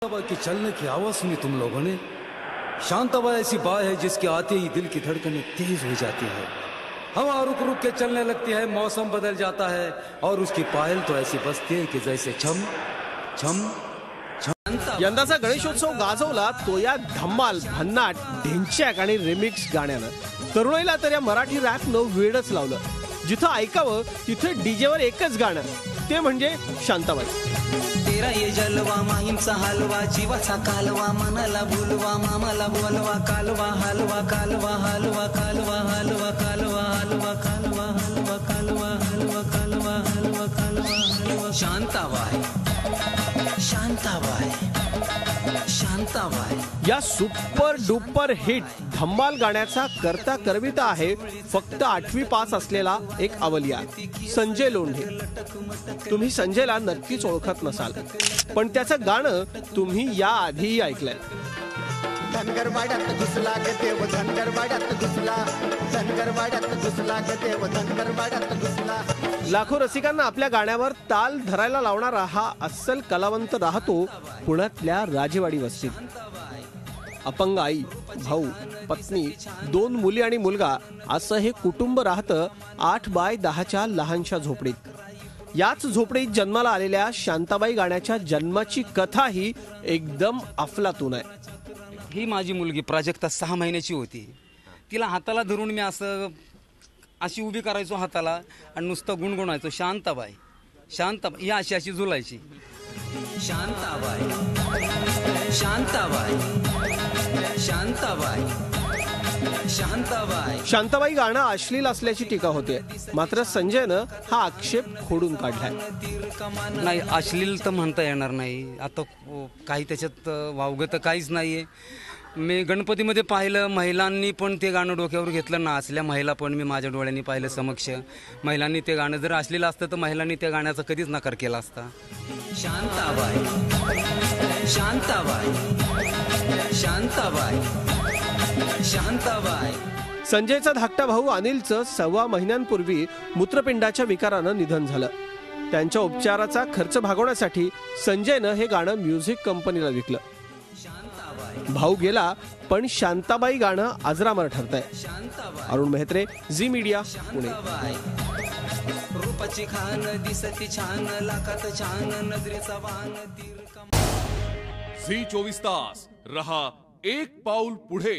शांताबाई की चलने की आवाज सुनी तुम लोगों ने? शांताबाई ऐसी बाई है जिसके आते ही दिल की धड़कनें तेज हो जाती है, हवा रुक रुक के चलने लगती है, मौसम बदल जाता है और उसकी पायल तो ऐसी बजती है कि जैसे छम छम छम। यंदाचा गणेशोत्सव गाजवला तो या धम्माल, भन्नाट, ढिंच्याक आणि रिमिक्स गाण्यानं. तरुणाईला तर या मराठी रॅपनं वेडच लावलं. जिथं ऐकावं तिथे डीजेवर एकच गाणं, ते म्हणजे शांताबाई. तेरा ये जलवा माहीमचा हलवा, जीवाचा कालवा, मनाला भुलवा, मामाला बोलवा, कालवा हलवा कालवा हलवा कालवा हलवा कालवा हलवा कालवा हलवा कालवा हलवा कालवा हलवा कालवा हलवा. शांताबाई शांताबाई शांताबाई या सुपर डुपर हिट धम्माल गाण्याचा करता करविता आहे फक्त 8वी पास असलेला एक अवलिया संजय लोंढे. तुम्ही संजयला नक्कीच ओळखत नसाल, पण त्याचं गाणं तुम्ही या आधीही ऐकलंय. धनगरवाड्यात घुसला ग देव, धनगरवाड्यात घुसला, धनगरवाड्यात घुसला ग देव, धनगरवाड्यात घुसला. लाखो रसिकांना आपल्या गाण्यावर ताल धरायला लावणारा हा अस्सल कलावंत राहतो पुण्यातल्या राजेवाडी वस्तीत. अपंग आई, भाऊ, पत्नी, 2 मुली आणि मुलगा असं हे कुटुंब राहतं 8x10च्या लहानशा झोपडीत. याच झोपडीत जन्माला आलेल्या शांताबाई गाण्याच्या जन्माची कथा ही एकदम अफलातून आहे. ही माझी मुलगी प्राजक्ता 6 महिन्याची होती. तिला हाताला धरून मी अशी उभी करायचो हाताला आणि नुसतं गुणगुणायचो शांताबाई शांताबाई, ही अशी अशी झुलायची. शांताबाई शांताबाई शांताबाई शांताबाई. शांताबाई गाणं अश्लील असल्याची टीका होते, मात्र संजयनं हा आक्षेप खोडून काढलाय. नाही, अश्लील तर म्हणता येणार नाही. आता काही त्याच्यात वावगं तर काहीच नाहीये. मी गणपतीमध्ये पाहिलं, महिलांनी पण ते गाणं डोक्यावर घेतलं ना, असल्या महिला पण मी माझ्या डोळ्यांनी पाहिलं समक्ष. महिलांनी ते गाणं जर असलेलं असतं तर महिलांनी त्या गाण्याचा कधीच नकार केला असता. शांताबाई शांताबाई शांताबाई शांताबाई. संजयचा धाकटा भाऊ अनिलचं 1.25 महिन्यांपूर्वी मूत्रपिंडाच्या विकारानं निधन झालं. त्यांच्या उपचाराचा खर्च भागवण्यासाठी संजयनं हे गाणं म्युझिक कंपनीला विकलं. भाऊ गेला पण शांताबाई गाणं अजरामर ठरतंय. Arun Mehtre, Zee Media, Pune. रूपाची खान दिसती छान, लाखात छान नजरेचा वाहन तीर. झी 24 तास रहा एक पाऊल पुढे.